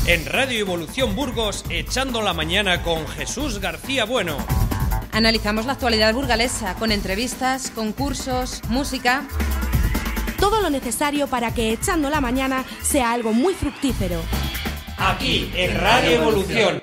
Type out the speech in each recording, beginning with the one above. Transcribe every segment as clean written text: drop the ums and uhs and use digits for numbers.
En Radio Evolución Burgos, Echando la Mañana con Jesús García Bueno. Analizamos la actualidad burgalesa con entrevistas, concursos, música. Todo lo necesario para que Echando la Mañana sea algo muy fructífero. Aquí, en Radio Evolución.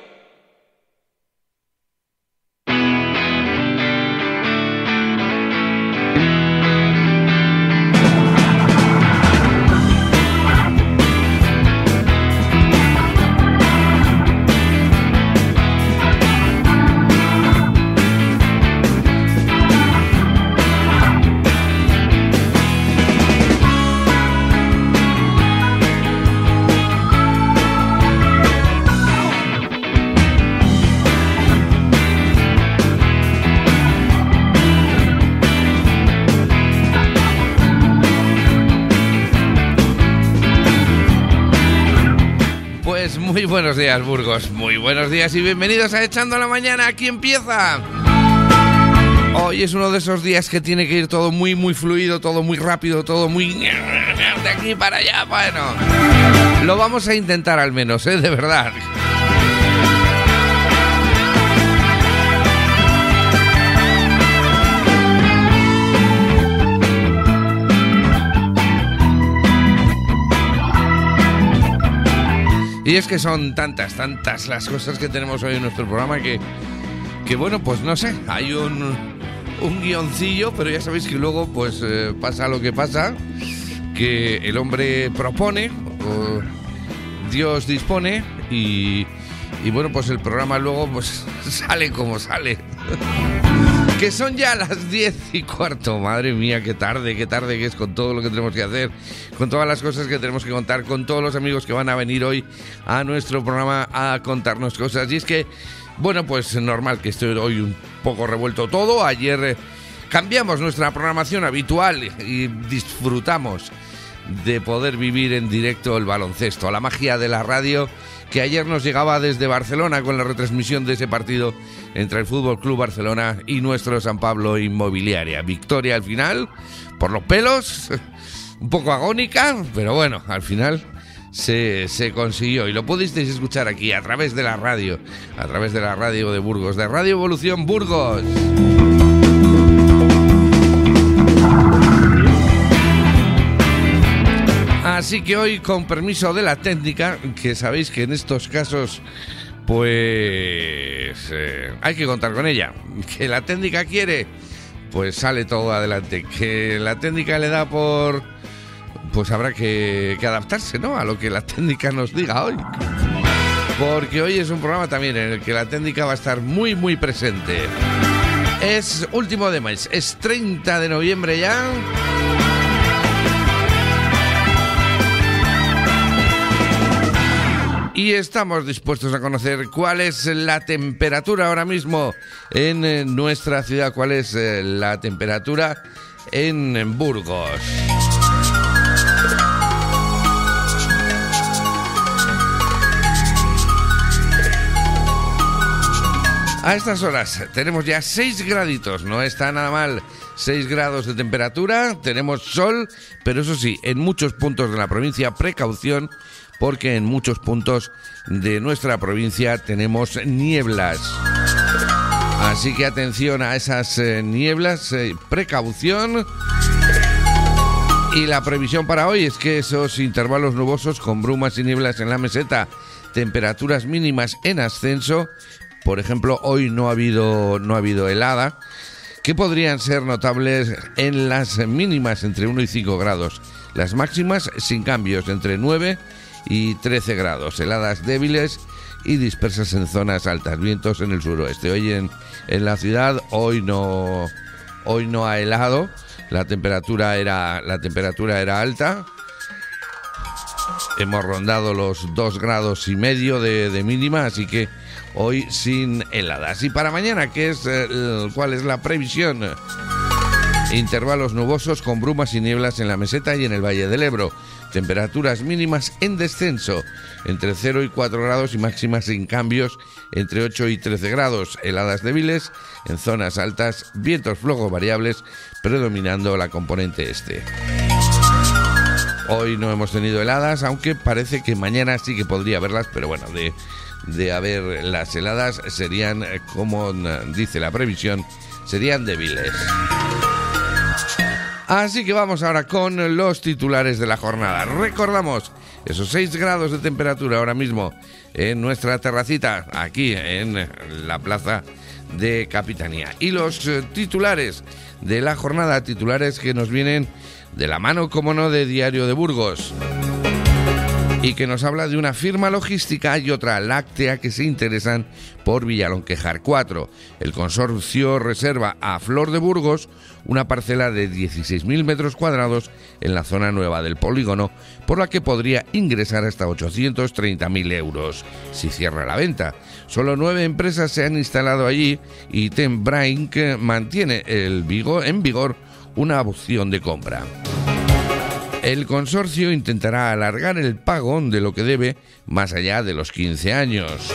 Muy buenos días, Burgos, muy buenos días y bienvenidos a Echando la Mañana. Aquí empieza. Hoy es uno de esos días que tiene que ir todo muy fluido, todo muy rápido, todo muy de aquí para allá. Bueno, lo vamos a intentar al menos, de verdad. Y es que son tantas las cosas que tenemos hoy en nuestro programa que bueno, pues no sé, hay un guioncillo, pero ya sabéis que luego pues pasa lo que pasa, que el hombre propone, Dios dispone y bueno, pues el programa luego pues sale como sale. Que son ya las 10:15, madre mía, qué tarde que es con todo lo que tenemos que hacer, con todas las cosas que tenemos que contar, con todos los amigos que van a venir hoy a nuestro programa a contarnos cosas. Y es que, bueno, pues normal que esté hoy un poco revuelto todo. Ayer cambiamos nuestra programación habitual y disfrutamos de poder vivir en directo el baloncesto, la magia de la radio, que ayer nos llegaba desde Barcelona con la retransmisión de ese partido entre el Fútbol Club Barcelona y nuestro San Pablo Inmobiliaria. Victoria al final, por los pelos, un poco agónica, pero bueno, al final se consiguió y lo pudisteis escuchar aquí a través de la radio de Burgos, de Radio Evolución Burgos. Así que hoy, con permiso de la técnica, que sabéis que en estos casos pues hay que contar con ella. Que la técnica quiere, pues sale todo adelante. Que la técnica le da por... pues habrá que adaptarse, ¿no?, a lo que la técnica nos diga hoy. Porque hoy es un programa también en el que la técnica va a estar muy presente. Es último de mes, es 30 de noviembre ya. Y estamos dispuestos a conocer cuál es la temperatura ahora mismo en nuestra ciudad, cuál es la temperatura en Burgos. A estas horas tenemos ya 6 graditos, no está nada mal, 6 grados de temperatura, tenemos sol, pero eso sí, en muchos puntos de la provincia, precaución, porque en muchos puntos de nuestra provincia tenemos nieblas. Así que atención a esas nieblas, precaución. Y la previsión para hoy es que esos intervalos nubosos con brumas y nieblas en la meseta, temperaturas mínimas en ascenso. Por ejemplo, hoy no ha habido helada, que podrían ser notables en las mínimas entre 1 y 5 grados. Las máximas sin cambios, entre 9 y 13 grados, heladas débiles y dispersas en zonas altas, vientos en el suroeste. Hoy en la ciudad, hoy no ha helado, la temperatura era alta, hemos rondado los 2 grados y medio de mínima, así que hoy sin heladas. Y para mañana, ¿cuál es la previsión? Intervalos nubosos con brumas y nieblas en la meseta y en el Valle del Ebro. Temperaturas mínimas en descenso, entre 0 y 4 grados y máximas sin cambios, entre 8 y 13 grados. Heladas débiles en zonas altas, vientos flojos variables, predominando la componente este. Hoy no hemos tenido heladas, aunque parece que mañana sí que podría haberlas, pero bueno, de haber las heladas serían, como dice la previsión, serían débiles. Así que vamos ahora con los titulares de la jornada. Recordamos esos 6 grados de temperatura ahora mismo en nuestra terracita, aquí en la plaza de Capitanía. Y los titulares de la jornada, titulares que nos vienen de la mano, como no, de Diario de Burgos, y que nos habla de una firma logística y otra láctea que se interesan por Villalonquejar 4. El consorcio reserva a Flor de Burgos una parcela de 16.000 metros cuadrados en la zona nueva del polígono, por la que podría ingresar hasta 830.000 euros si cierra la venta. Solo 9 empresas se han instalado allí y Tembraink mantiene en vigor una opción de compra. El consorcio intentará alargar el pago de lo que debe más allá de los 15 años.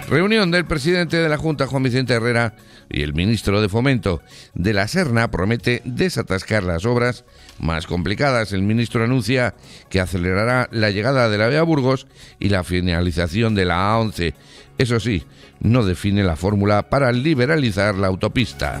Reunión del presidente de la Junta, Juan Vicente Herrera, y el ministro de Fomento de la Serna promete desatascar las obras más complicadas. El ministro anuncia que acelerará la llegada de la AVE a Burgos y la finalización de la A11. Eso sí, no define la fórmula para liberalizar la autopista.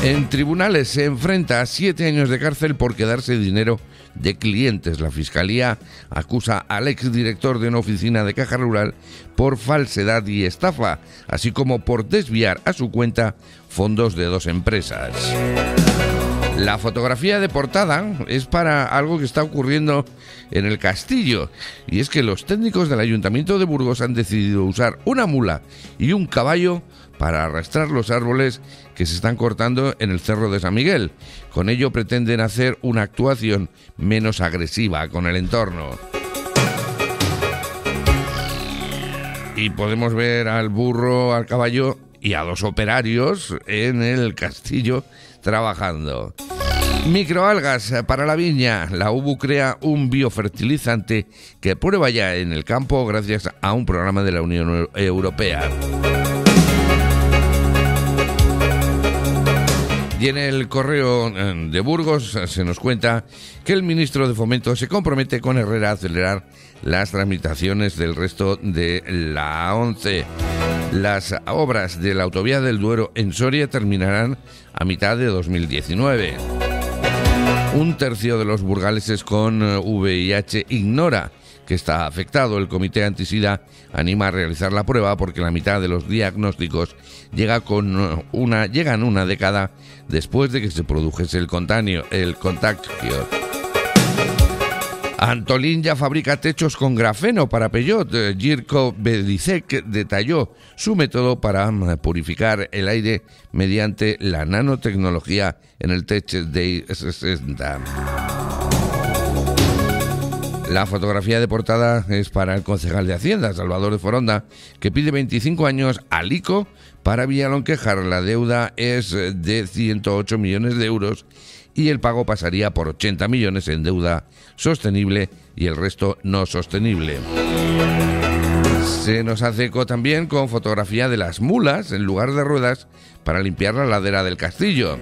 En tribunales se enfrenta a 7 años de cárcel por quedarse dinero de clientes. La Fiscalía acusa al exdirector de una oficina de Caja Rural por falsedad y estafa, así como por desviar a su cuenta fondos de 2 empresas. La fotografía de portada es para algo que está ocurriendo en el Castillo, y es que los técnicos del Ayuntamiento de Burgos han decidido usar una mula y un caballo para arrastrar los árboles que se están cortando en el Cerro de San Miguel. Con ello pretenden hacer una actuación menos agresiva con el entorno. Y podemos ver al burro, al caballo y a 2 operarios en el Castillo trabajando. Microalgas para la viña. La UBU crea un biofertilizante que prueba ya en el campo gracias a un programa de la Unión Europea. Y en el Correo de Burgos se nos cuenta que el ministro de Fomento se compromete con Herrera a acelerar las tramitaciones del resto de la A11. Las obras de la autovía del Duero en Soria terminarán a mitad de 2019. Un tercio de los burgaleses con VIH ignora que está afectado. El Comité Antisida anima a realizar la prueba porque la mitad de los diagnósticos llegan una década después de que se produjese el contagio. Antolín ya fabrica techos con grafeno para Peugeot. Jirko Bedicek detalló su método para purificar el aire mediante la nanotecnología en el Tech Day 60. La fotografía de portada es para el concejal de Hacienda, Salvador de Foronda, que pide 25 años al ICO para Villalonquejar. La deuda es de 108 millones de euros y el pago pasaría por 80 millones en deuda sostenible y el resto no sostenible. Se nos hace eco también con fotografía de las mulas en lugar de ruedas para limpiar la ladera del Castillo.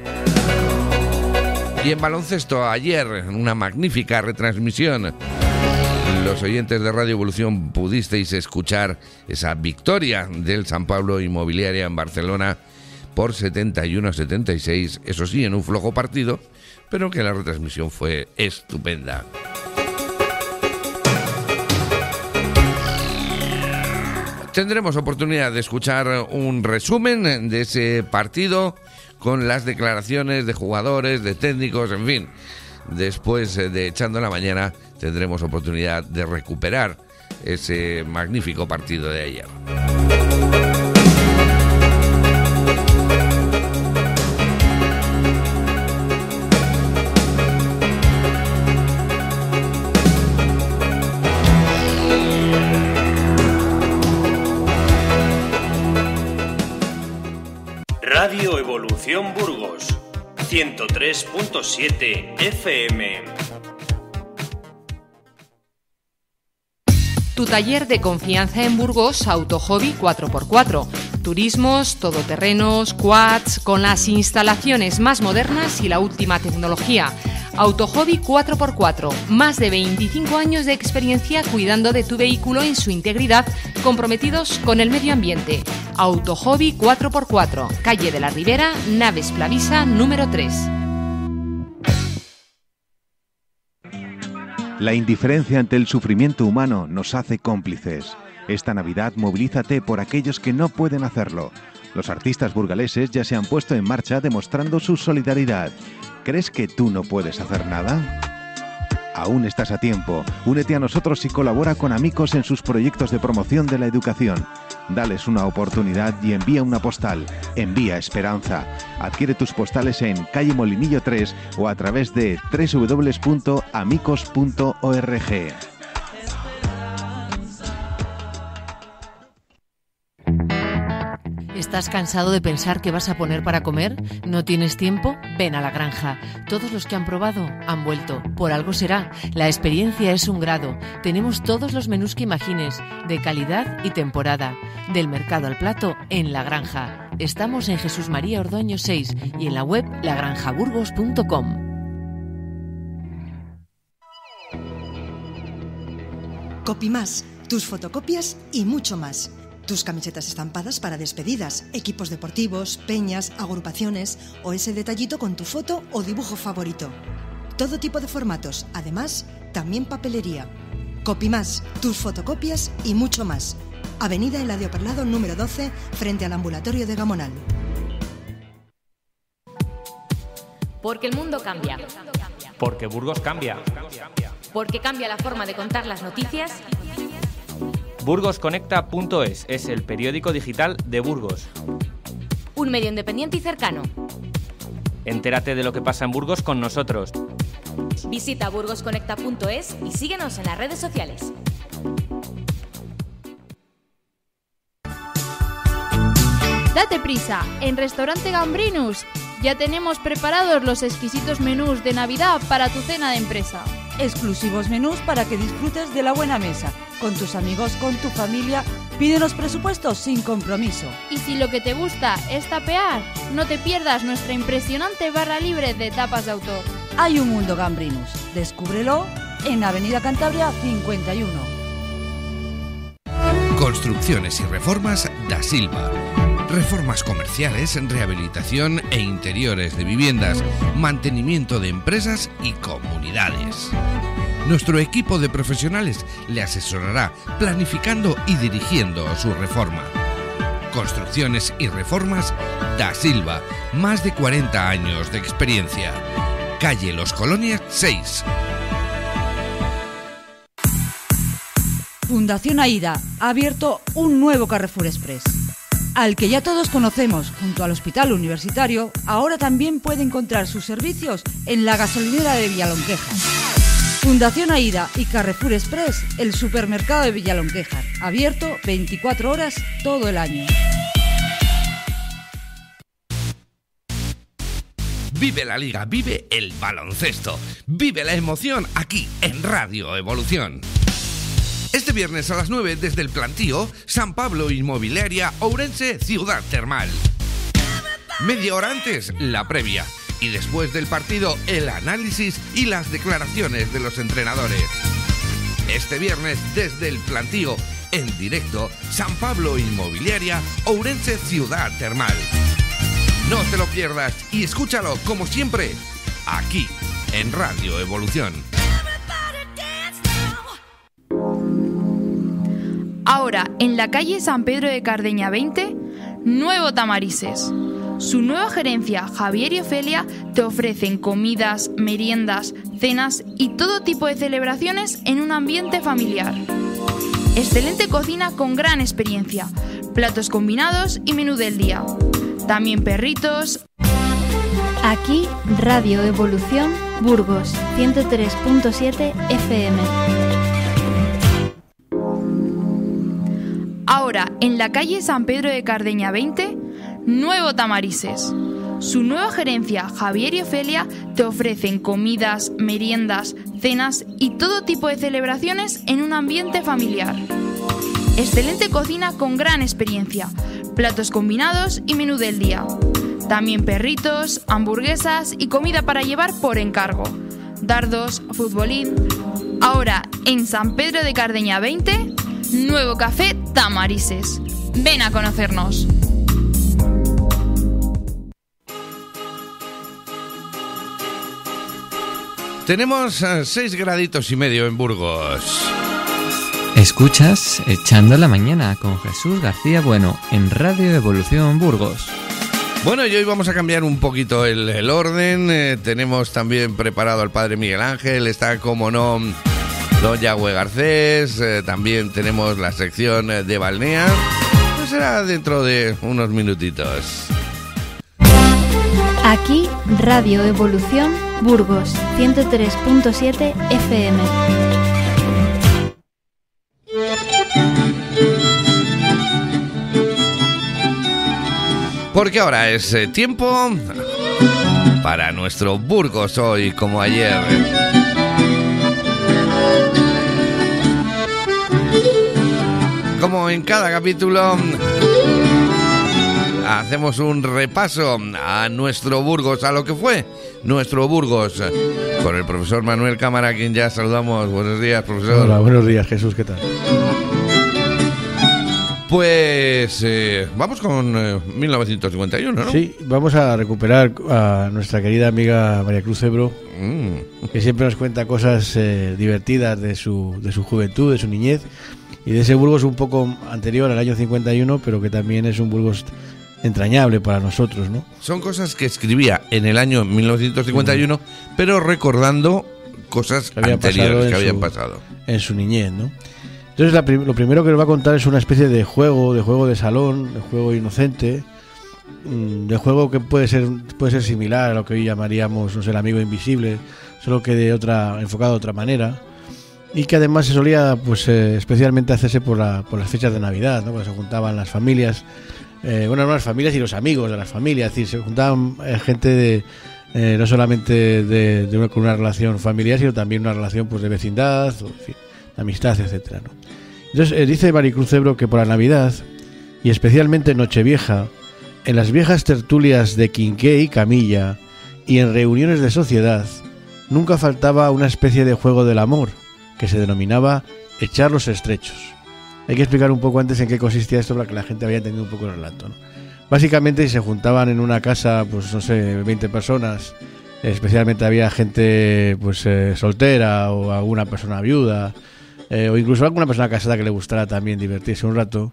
Y en baloncesto, ayer, una magnífica retransmisión. Los oyentes de Radio Evolución pudisteis escuchar esa victoria del San Pablo Inmobiliaria en Barcelona por 71-76, eso sí, en un flojo partido, pero que la retransmisión fue estupenda. Tendremos oportunidad de escuchar un resumen de ese partido con las declaraciones de jugadores, de técnicos, en fin. Después de Echando la Mañana tendremos oportunidad de recuperar ese magnífico partido de ayer. Radio Evolución Burgos 103.7 FM. Tu taller de confianza en Burgos, Autohobby 4x4. Turismos, todoterrenos, quads, con las instalaciones más modernas y la última tecnología. Autohobby 4x4, más de 25 años de experiencia cuidando de tu vehículo en su integridad, comprometidos con el medio ambiente. Autohobby 4x4, calle de la Ribera, nave Esclavisa, número 3. La indiferencia ante el sufrimiento humano nos hace cómplices. Esta Navidad movilízate por aquellos que no pueden hacerlo. Los artistas burgaleses ya se han puesto en marcha demostrando su solidaridad. ¿Crees que tú no puedes hacer nada? Aún estás a tiempo. Únete a nosotros y colabora con Amicos en sus proyectos de promoción de la educación. Dales una oportunidad y envía una postal. Envía esperanza. Adquiere tus postales en calle Molinillo 3 o a través de www.amicos.org. ¿Estás cansado de pensar qué vas a poner para comer? ¿No tienes tiempo? Ven a La Granja. Todos los que han probado han vuelto. Por algo será. La experiencia es un grado. Tenemos todos los menús que imagines, de calidad y temporada. Del mercado al plato en La Granja. Estamos en Jesús María Ordoño 6 y en la web lagranjaburgos.com. Copimás, tus fotocopias y mucho más. Tus camisetas estampadas para despedidas, equipos deportivos, peñas, agrupaciones o ese detallito con tu foto o dibujo favorito. Todo tipo de formatos, además, también papelería. Copimás, tus fotocopias y mucho más. Avenida Eladio Perlado número 12, frente al ambulatorio de Gamonal. Porque el mundo cambia. Porque Burgos cambia. Porque cambia la forma de contar las noticias. Burgosconecta.es es el periódico digital de Burgos. Un medio independiente y cercano. Entérate de lo que pasa en Burgos con nosotros. Visita burgosconecta.es y síguenos en las redes sociales. Date prisa, en Restaurante Gambrinus ya tenemos preparados los exquisitos menús de Navidad para tu cena de empresa. Exclusivos menús para que disfrutes de la buena mesa. Con tus amigos, con tu familia, pídenos presupuestos sin compromiso. Y si lo que te gusta es tapear, no te pierdas nuestra impresionante barra libre de tapas de autor. Hay un mundo Gambrinus. Descúbrelo en Avenida Cantabria 51. Construcciones y reformas da Silva. Reformas comerciales, rehabilitación e interiores de viviendas, mantenimiento de empresas y comunidades. Nuestro equipo de profesionales le asesorará planificando y dirigiendo su reforma. Construcciones y reformas da Silva, más de 40 años de experiencia. Calle Los Colonias 6. Fundación AIDA ha abierto un nuevo Carrefour Express. Al que ya todos conocemos, junto al Hospital Universitario, ahora también puede encontrar sus servicios en la gasolinera de Villalonquejar. Fundación AIDA y Carrefour Express, el supermercado de Villalonquejar, abierto 24 horas todo el año. Vive la Liga, vive el baloncesto, vive la emoción aquí en Radio Evolución. Este viernes a las 9 desde el Plantío, San Pablo Inmobiliaria Ourense Ciudad Termal. Media hora antes, la previa. Y después del partido, el análisis y las declaraciones de los entrenadores. Este viernes desde el Plantío, en directo, San Pablo Inmobiliaria Ourense Ciudad Termal. No te lo pierdas y escúchalo como siempre, aquí en Radio Evolución. Ahora, en la calle San Pedro de Cardeña 20, Nuevo Tamarises. Su nueva gerencia, Javier y Ofelia, te ofrecen comidas, meriendas, cenas y todo tipo de celebraciones en un ambiente familiar. Excelente cocina con gran experiencia, platos combinados y menú del día. También perritos. Aquí, Radio Evolución, Burgos, 103.7 FM. Ahora, en la calle San Pedro de Cardeña 20, Nuevo Tamarises. Su nueva gerencia, Javier y Ofelia, te ofrecen comidas, meriendas, cenas y todo tipo de celebraciones en un ambiente familiar. Excelente cocina con gran experiencia, platos combinados y menú del día. También perritos, hamburguesas y comida para llevar por encargo. dardos, futbolín. Ahora, en San Pedro de Cardeña 20, nuevo café Tamarises. Ven a conocernos. Tenemos 6 graditos y medio en Burgos. Escuchas Echando la Mañana con Jesús García Bueno en Radio Evolución Burgos. Bueno, y hoy vamos a cambiar un poquito el orden. Tenemos también preparado al padre Miguel Ángel. Está, como no, don Yahweh Garcés. También tenemos la sección de Balnea. Pues será dentro de unos minutitos. Aquí Radio Evolución Burgos 103.7 FM. Porque ahora es tiempo para nuestro Burgos hoy como ayer. Como en cada capítulo, hacemos un repaso a nuestro Burgos, a lo que fue nuestro Burgos, con el profesor Manuel Cámara, a quien ya saludamos. Buenos días, profesor. Hola, buenos días, Jesús, ¿qué tal? Pues vamos con 1951, ¿no? Sí, vamos a recuperar a nuestra querida amiga María Cruz Ebro, que siempre nos cuenta cosas divertidas de su juventud, de su niñez, y de ese Burgos un poco anterior al año 51, pero que también es un Burgos entrañable para nosotros, ¿no? Son cosas que escribía en el año 1951, pero recordando cosas anteriores que habían pasado en su niñez, ¿no? Entonces lo primero que nos va a contar es una especie de juego de salón, de juego inocente, de juego que puede ser similar a lo que hoy llamaríamos, no sé, el amigo invisible, solo que enfocado de otra manera, y que además se solía, pues, especialmente hacerse por las fechas de Navidad, ¿no? Cuando se juntaban las familias, las familias y los amigos de las familias, es decir, se juntaban gente no solamente con una relación familiar, sino también una relación, pues, de vecindad, o, en fin, de amistad, etcétera, ¿no? Entonces dice Maricruz Ebro que por la Navidad, y especialmente Nochevieja, en las viejas tertulias de Quinqué y Camilla y en reuniones de sociedad, nunca faltaba una especie de juego del amor que se denominaba echar los estrechos. Hay que explicar un poco antes en qué consistía esto para que la gente vaya entendido un poco el relato, ¿no? Básicamente, se juntaban en una casa, pues no sé, 20 personas, especialmente había gente, pues, soltera o alguna persona viuda, o incluso alguna persona casada que le gustara también divertirse un rato,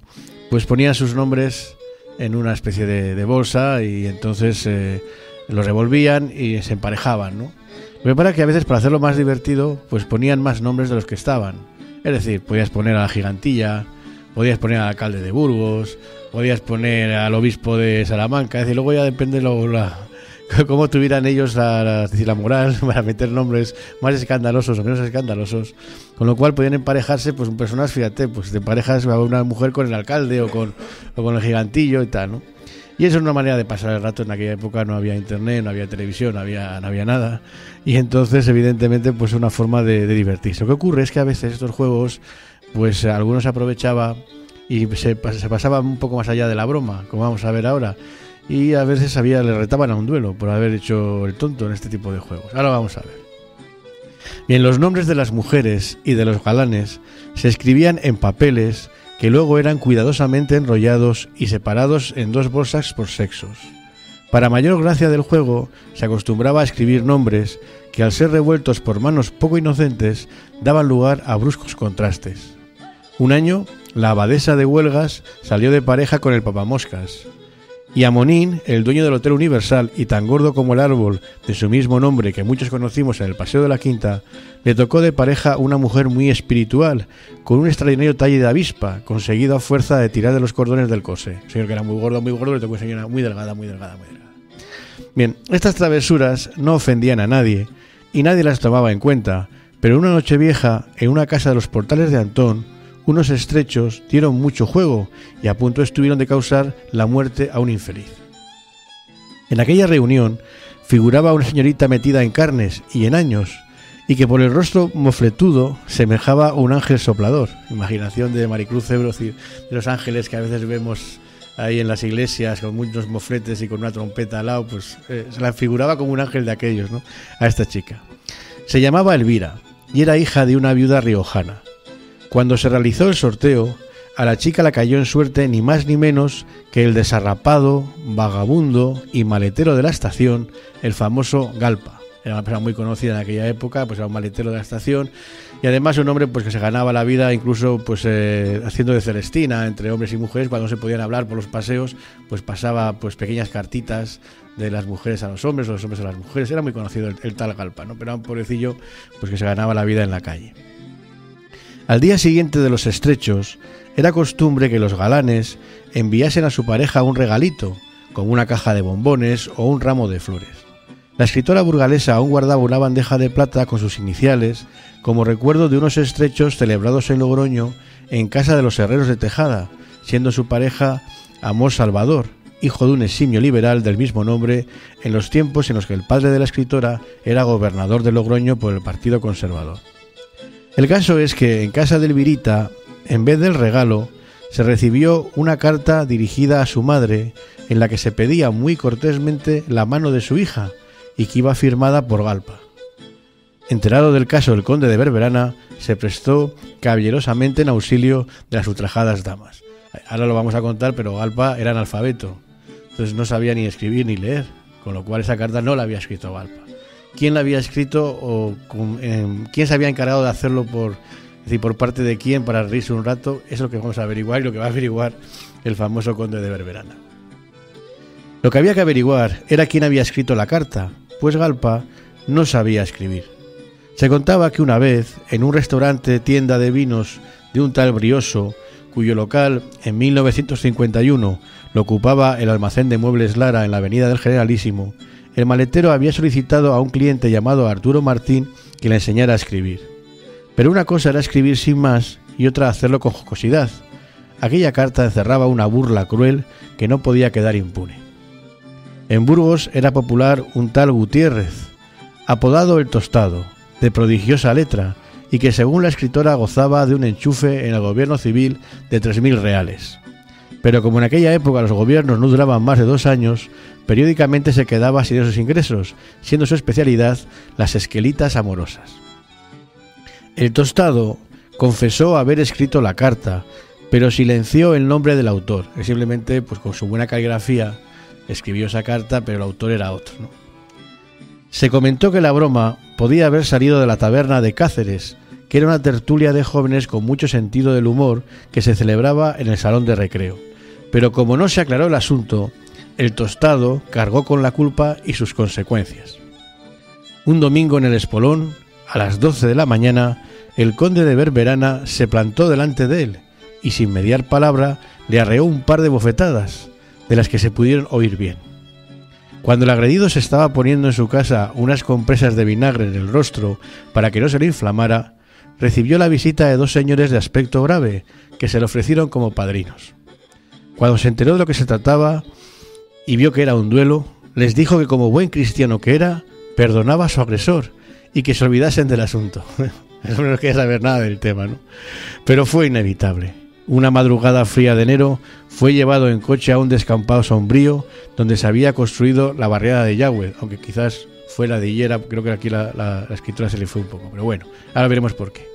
pues ponían sus nombres en una especie de bolsa y entonces los revolvían y se emparejaban, ¿no? Lo que pasa es que a veces, para hacerlo más divertido, pues ponían más nombres de los que estaban. Es decir, podías poner a la gigantilla, podías poner al alcalde de Burgos, podías poner al obispo de Salamanca. Es decir, luego ya depende cómo tuvieran ellos la moral para meter nombres más escandalosos o menos escandalosos, con lo cual podían emparejarse, pues, personas, fíjate, pues te emparejas a una mujer con el alcalde o con el gigantillo y tal, ¿no? Y eso es una manera de pasar el rato. En aquella época no había internet, no había televisión, no había nada, y entonces evidentemente, pues, una forma de divertirse. Lo que ocurre es que a veces estos juegos, pues, algunos aprovechaba y se pasaba un poco más allá de la broma, como vamos a ver ahora. Y a veces le retaban a un duelo por haber hecho el tonto en este tipo de juegos. Ahora vamos a ver. Bien, los nombres de las mujeres y de los galanes se escribían en papeles que luego eran cuidadosamente enrollados y separados en 2 bolsas por sexos. Para mayor gracia del juego, se acostumbraba a escribir nombres que, al ser revueltos por manos poco inocentes, daban lugar a bruscos contrastes. Un año, la abadesa de Huelgas salió de pareja con el papamoscas. Y a Monín, el dueño del Hotel Universal y tan gordo como el árbol de su mismo nombre que muchos conocimos en el Paseo de la Quinta, le tocó de pareja una mujer muy espiritual, con un extraordinario talle de avispa, conseguido a fuerza de tirar de los cordones del cose. Un señor que era muy gordo, le tocó una señora muy delgada. Bien, estas travesuras no ofendían a nadie, y nadie las tomaba en cuenta, pero una noche vieja, en una casa de los Portales de Antón, unos estrechos dieron mucho juego y a punto estuvieron de causar la muerte a un infeliz. En aquella reunión figuraba una señorita metida en carnes y en años, y que por el rostro mofletudo semejaba a un ángel soplador. Imaginación de Maricruz Ebro, de los ángeles que a veces vemos ahí en las iglesias con muchos mofletes y con una trompeta al lado, pues se la figuraba como un ángel de aquellos, ¿no?, a esta chica. Se llamaba Elvira y era hija de una viuda riojana. Cuando se realizó el sorteo, a la chica la cayó en suerte ni más ni menos que el desarrapado, vagabundo y maletero de la estación, el famoso Galpa. Era una persona muy conocida en aquella época, pues era un maletero de la estación y además un hombre pues que se ganaba la vida incluso pues haciendo de celestina entre hombres y mujeres. Cuando no se podían hablar por los paseos, pues pasaba pues pequeñas cartitas de las mujeres a los hombres o los hombres a las mujeres. Era muy conocido el tal Galpa, ¿no? Pero era un pobrecillo pues que se ganaba la vida en la calle. Al día siguiente de los estrechos, era costumbre que los galanes enviasen a su pareja un regalito, como una caja de bombones o un ramo de flores. La escritora burgalesa aún guardaba una bandeja de plata con sus iniciales como recuerdo de unos estrechos celebrados en Logroño en casa de los herreros de Tejada, siendo su pareja Amós Salvador, hijo de un eximio liberal del mismo nombre, en los tiempos en los que el padre de la escritora era gobernador de Logroño por el Partido Conservador. El caso es que en casa de Elvirita, en vez del regalo, se recibió una carta dirigida a su madre en la que se pedía muy cortésmente la mano de su hija y que iba firmada por Galpa. Enterado del caso el conde de Berberana, se prestó caballerosamente en auxilio de las ultrajadas damas. Ahora lo vamos a contar, pero Galpa era analfabeto, entonces no sabía ni escribir ni leer, con lo cual esa carta no la había escrito Galpa. ¿Quién la había escrito o quién se había encargado de hacerlo por parte de quién para reírse un rato? Eso es lo que vamos a averiguar y lo que va a averiguar el famoso conde de Berberana. Lo que había que averiguar era quién había escrito la carta, pues Galpa no sabía escribir. Se contaba que una vez, en un restaurante tienda de vinos de un tal Brioso, cuyo local en 1951 lo ocupaba el almacén de muebles Lara en la avenida del Generalísimo, el maletero había solicitado a un cliente llamado Arturo Martín que le enseñara a escribir. Pero una cosa era escribir sin más y otra hacerlo con jocosidad. Aquella carta encerraba una burla cruel que no podía quedar impune. En Burgos era popular un tal Gutiérrez, apodado El Tostado, de prodigiosa letra, y que según la escritora gozaba de un enchufe en el gobierno civil de 3.000 reales. Pero como en aquella época los gobiernos no duraban más de 2 años, periódicamente se quedaba sin esos ingresos, siendo su especialidad las esquelitas amorosas. El Tostado confesó haber escrito la carta, pero silenció el nombre del autor. Simplemente, pues con su buena caligrafía, escribió esa carta, pero el autor era otro, ¿no? Se comentó que la broma podía haber salido de la taberna de Cáceres, que era una tertulia de jóvenes con mucho sentido del humor que se celebraba en el salón de recreo. Pero como no se aclaró el asunto, el Tostado cargó con la culpa y sus consecuencias. Un domingo en el Espolón, a las 12 de la mañana, el conde de Berberana se plantó delante de él y sin mediar palabra le arreó un par de bofetadas, de las que se pudieron oír bien. Cuando el agredido se estaba poniendo en su casa unas compresas de vinagre en el rostro para que no se le inflamara, recibió la visita de 2 señores de aspecto grave que se le ofrecieron como padrinos. Cuando se enteró de lo que se trataba y vio que era un duelo, les dijo que como buen cristiano que era, perdonaba a su agresor y que se olvidasen del asunto. No quería saber nada del tema, ¿no? Pero fue inevitable. Una madrugada fría de enero fue llevado en coche a un descampado sombrío donde se había construido la barriada de Yagüe, aunque quizás fue la de Hillera, creo que aquí la escritura se le fue un poco, pero bueno, ahora veremos por qué.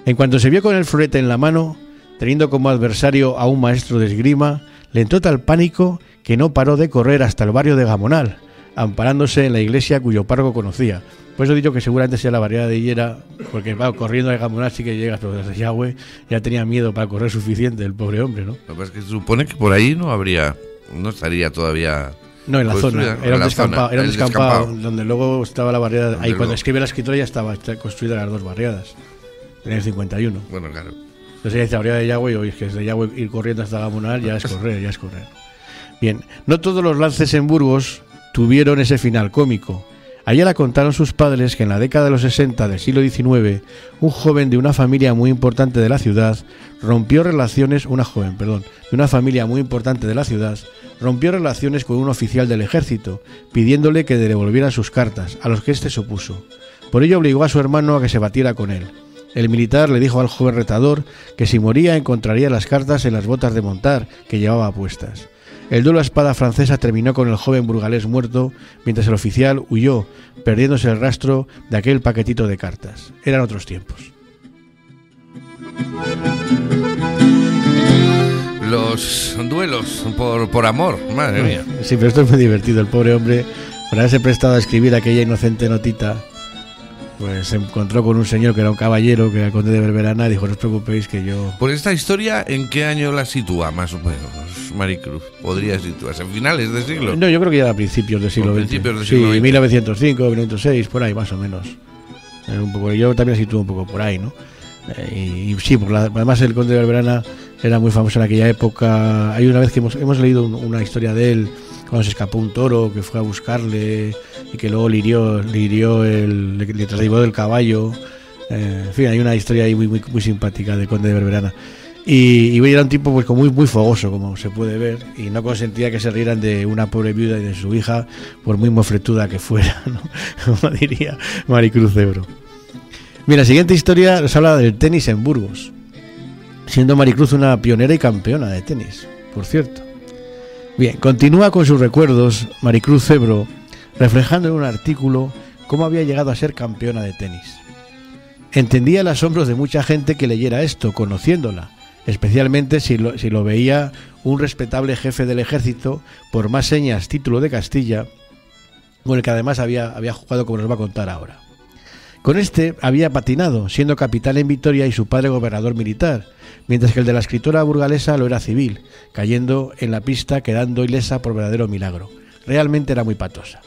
En cuanto se vio con el florete en la mano, teniendo como adversario a un maestro de esgrima, le entró tal pánico que no paró de correr hasta el barrio de Gamonal, amparándose en la iglesia cuyo párroco conocía. Por eso he dicho que seguramente sea la barriada de Hillera, porque corriendo de Gamonal sí que llegas, pero desde Yagüe ya tenía miedo para correr suficiente el pobre hombre, ¿no? Lo que pasa es que se supone que por ahí no estaría todavía... No, en la zona, era un descampado donde luego estaba la barriada. Ahí cuando escribe la escritora ya estaba construida las 2 barriadas, en el 51. Bueno, claro. Entonces ella dice la barriada de Yagüe y oye, es que desde Yagüe ir corriendo hasta Gamonal ya es correr. Bien, no todos los lances en Burgos tuvieron ese final cómico. Allá la contaron sus padres que en la década de los 60 del siglo XIX, un joven de una familia muy importante de la ciudad rompió relaciones con un oficial del ejército, pidiéndole que le devolvieran sus cartas, a los que éste se opuso. Por ello obligó a su hermano a que se batiera con él. El militar le dijo al joven retador que si moría encontraría las cartas en las botas de montar que llevaba puestas. El duelo a espada francesa terminó con el joven burgalés muerto, mientras el oficial huyó, perdiéndose el rastro de aquel paquetito de cartas. Eran otros tiempos. Los duelos por amor, madre mía. Sí, pero esto es muy divertido. El pobre hombre, por haberse prestado a escribir aquella inocente notita, pues se encontró con un señor que era un caballero, que era el conde de Berberana, y dijo: no os preocupéis que yo... Por esta historia, ¿en qué año la sitúa, más o menos, Maricruz? ¿Podría situarse en finales de siglo? No, yo creo que ya a principios del siglo XX. Principios del siglo sí, XX. 1905, 1906, por ahí más o menos. Un poco, yo también sitúo un poco por ahí, ¿no? Y sí, además el conde de Berberana era muy famoso en aquella época. Hay una vez que hemos leído una historia de él, cuando se escapó un toro, que fue a buscarle y que luego le trasladó del caballo. En fin, hay una historia ahí muy simpática del conde de Berberana. Y era un tipo pues como muy fogoso, como se puede ver, y no consentía que se rieran de una pobre viuda y de su hija, por muy mofletuda que fuera, ¿no? Como diría Maricruz Cebro. Bien, la siguiente historia nos habla del tenis en Burgos, siendo Maricruz una pionera y campeona de tenis, por cierto. Bien, continúa con sus recuerdos Maricruz Cebro, reflejando en un artículo cómo había llegado a ser campeona de tenis. Entendía el asombro de mucha gente que leyera esto, conociéndola, especialmente si lo veía un respetable jefe del ejército, por más señas título de Castilla, con el que además había jugado, como nos va a contar ahora. Con este había patinado, siendo capitán en Vitoria y su padre gobernador militar, mientras que el de la escritora burgalesa lo era civil, cayendo en la pista, quedando ilesa por verdadero milagro. Realmente era muy patosa.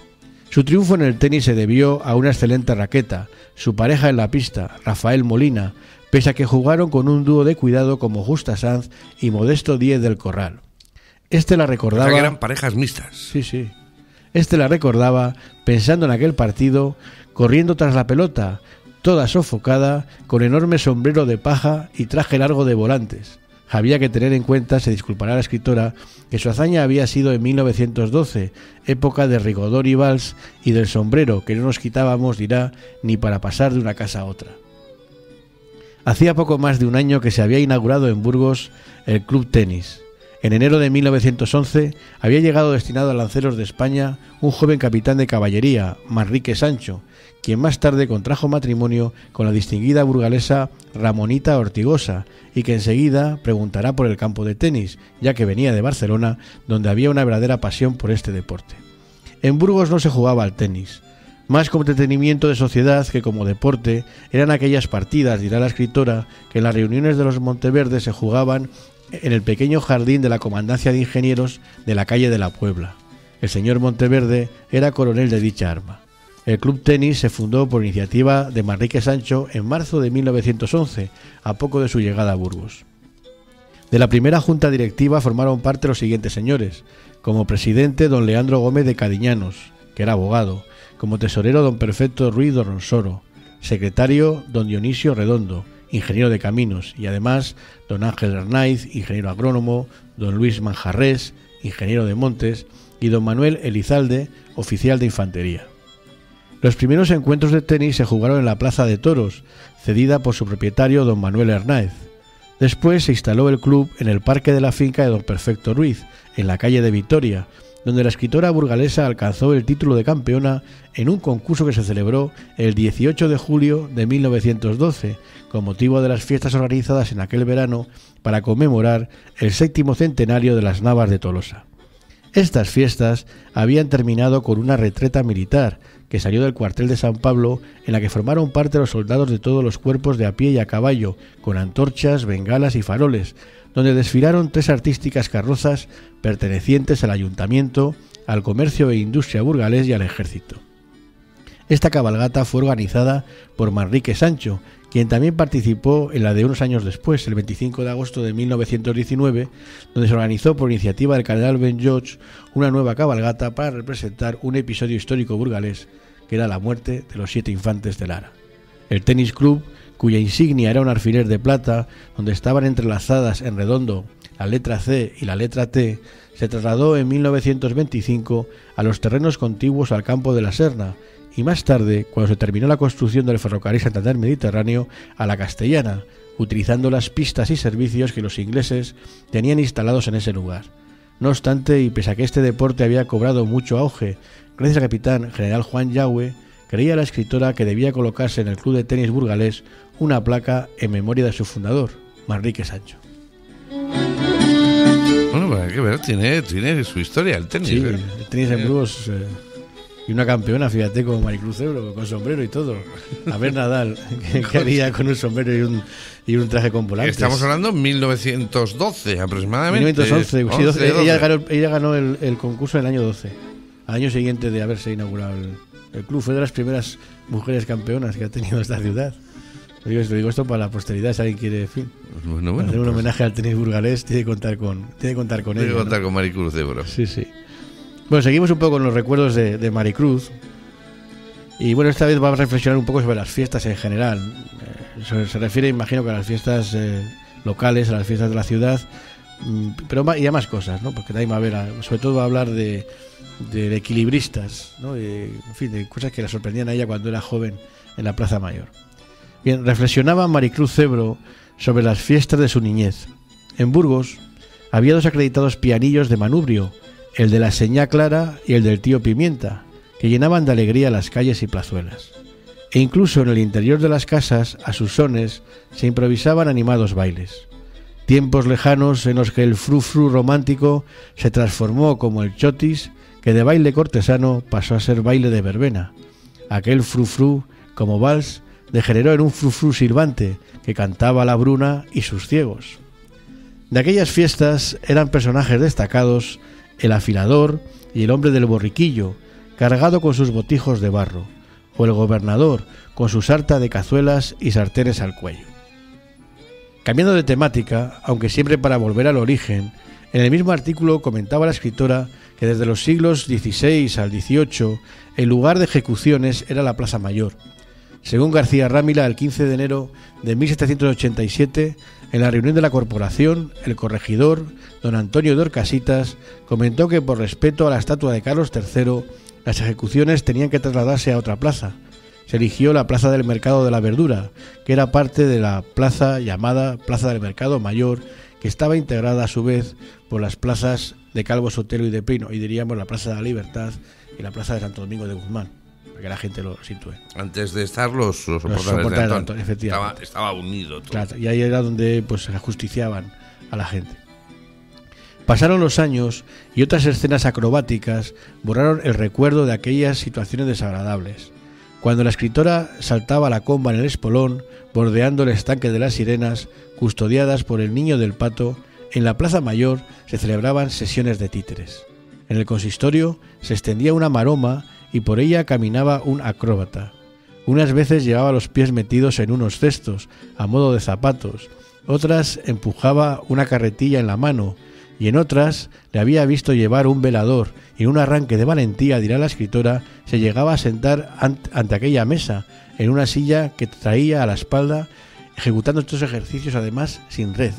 Su triunfo en el tenis se debió a una excelente raqueta, su pareja en la pista, Rafael Molina, pese a que jugaron con un dúo de cuidado como Justa Sanz y Modesto Díez del Corral. Este la recordaba... O sea, que eran parejas mixtas. Sí. Este la recordaba pensando en aquel partido, corriendo tras la pelota, toda sofocada, con enorme sombrero de paja y traje largo de volantes. Había que tener en cuenta, se disculpará la escritora, que su hazaña había sido en 1912, época de Rigodor y Valls, y del sombrero, que no nos quitábamos, dirá, ni para pasar de una casa a otra. Hacía poco más de un año que se había inaugurado en Burgos el Club Tenis. En enero de 1911 había llegado destinado a lanceros de España un joven capitán de caballería, Manrique Sancho, quien más tarde contrajo matrimonio con la distinguida burgalesa Ramonita Ortigosa, y que enseguida preguntará por el campo de tenis, ya que venía de Barcelona, donde había una verdadera pasión por este deporte. En Burgos no se jugaba al tenis. Más como entretenimiento de sociedad que como deporte eran aquellas partidas, dirá la escritora, que en las reuniones de los Monteverde se jugaban en el pequeño jardín de la Comandancia de Ingenieros de la calle de la Puebla. El señor Monteverde era coronel de dicha arma. El Club Tenis se fundó por iniciativa de Manrique Sancho en marzo de 1911, a poco de su llegada a Burgos. De la primera junta directiva formaron parte los siguientes señores: como presidente don Leandro Gómez de Cadiñanos, que era abogado; como tesorero don Perfecto Ruiz Dorronsoro; secretario don Dionisio Redondo, ingeniero de caminos, y además don Ángel Arnaiz, ingeniero agrónomo; don Luis Manjarrés, ingeniero de montes; y don Manuel Elizalde, oficial de infantería. Los primeros encuentros de tenis se jugaron en la Plaza de Toros, cedida por su propietario don Manuel Arnaiz. Después se instaló el club en el parque de la finca de don Perfecto Ruiz, en la calle de Vitoria, donde la escritora burgalesa alcanzó el título de campeona en un concurso que se celebró el 18 de julio de 1912, con motivo de las fiestas organizadas en aquel verano para conmemorar el 7º centenario de las Navas de Tolosa. Estas fiestas habían terminado con una retreta militar que salió del cuartel de San Pablo, en la que formaron parte los soldados de todos los cuerpos de a pie y a caballo, con antorchas, bengalas y faroles, donde desfilaron 3 artísticas carrozas pertenecientes al ayuntamiento, al comercio e industria burgalés y al ejército. Esta cabalgata fue organizada por Manrique Sancho, quien también participó en la de unos años después, el 25 de agosto de 1919, donde se organizó por iniciativa del cardenal Benlloch una nueva cabalgata para representar un episodio histórico burgalés, que era la muerte de los 7 infantes de Lara. El Tenis Club, cuya insignia era un alfiler de plata, donde estaban entrelazadas en redondo la letra C y la letra T, se trasladó en 1925 a los terrenos contiguos al campo de la Serna, y más tarde, cuando se terminó la construcción del ferrocarril Santander-Mediterráneo, a la Castellana, utilizando las pistas y servicios que los ingleses tenían instalados en ese lugar. No obstante, y pese a que este deporte había cobrado mucho auge, gracias al capitán general Juan Yagüe, creía la escritora que debía colocarse en el club de tenis burgalés una placa en memoria de su fundador, Manrique Sancho. Bueno, pues hay que ver, tiene su historia el tenis. Sí, el tenis en Burgos y una campeona, fíjate, como Maricruz Ebro, con sombrero y todo. A ver Nadal, que haría con un sombrero y un traje con volantes. Estamos hablando de 1912 aproximadamente. 1911, sí, 12. Ella ganó el concurso en el año 12, al año siguiente de haberse inaugurado el club. Fue de las primeras mujeres campeonas que ha tenido esta ciudad. Lo digo esto para la posteridad, si alguien quiere, en fin, hacer un homenaje al tenis burgalés, tiene que contar con ella. Tiene que contar con Maricruz Ebro. Sí. Bueno, seguimos un poco con los recuerdos de Maricruz. Y bueno, esta vez vamos a reflexionar un poco sobre las fiestas en general. Se refiere, imagino, que a las fiestas locales, a las fiestas de la ciudad, y a más cosas, ¿no? Porque también va a haber, sobre todo va a hablar de equilibristas, ¿no? En fin, de cosas que la sorprendían a ella cuando era joven en la Plaza Mayor. Bien, reflexionaba Maricruz Ebro sobre las fiestas de su niñez. En Burgos había 2 acreditados pianillos de manubrio, el de la Señá Clara y el del Tío Pimienta, que llenaban de alegría las calles y plazuelas. E incluso en el interior de las casas, a sus sones, se improvisaban animados bailes. Tiempos lejanos en los que el frufru romántico se transformó como el chotis, que de baile cortesano pasó a ser baile de verbena. Aquel frufru, como vals, degeneró en un frufru silbante que cantaba la Bruna y sus ciegos. De aquellas fiestas eran personajes destacados el afilador y el hombre del borriquillo, cargado con sus botijos de barro, o el gobernador con su sarta de cazuelas y sartenes al cuello. Cambiando de temática, aunque siempre para volver al origen, en el mismo artículo comentaba la escritora que desde los siglos XVI al XVIII el lugar de ejecuciones era la Plaza Mayor. Según García Rámila, el 15 de enero de 1787, en la reunión de la corporación, el corregidor, don Antonio de Orcasitas, comentó que por respeto a la estatua de Carlos III, las ejecuciones tenían que trasladarse a otra plaza. Se eligió la Plaza del Mercado de la Verdura, que era parte de la plaza llamada Plaza del Mercado Mayor, que estaba integrada a su vez por las plazas de Calvo Sotelo y de Pino, y diríamos la Plaza de la Libertad y la Plaza de Santo Domingo de Guzmán, para que la gente lo sitúe. Antes de estar los soportales de Antón, efectivamente. Estaba unido todo. Claro, y ahí era donde pues se ajusticiaban a la gente. Pasaron los años y otras escenas acrobáticas borraron el recuerdo de aquellas situaciones desagradables. Cuando la escritora saltaba la comba en el espolón, bordeando el estanque de las sirenas, custodiadas por el niño del pato, en la Plaza Mayor se celebraban sesiones de títeres. En el consistorio se extendía una maroma y por ella caminaba un acróbata. Unas veces llevaba los pies metidos en unos cestos, a modo de zapatos, otras empujaba una carretilla en la mano, y en otras le había visto llevar un velador, y en un arranque de valentía, dirá la escritora, se llegaba a sentar ante aquella mesa, en una silla que traía a la espalda, ejecutando estos ejercicios además sin red.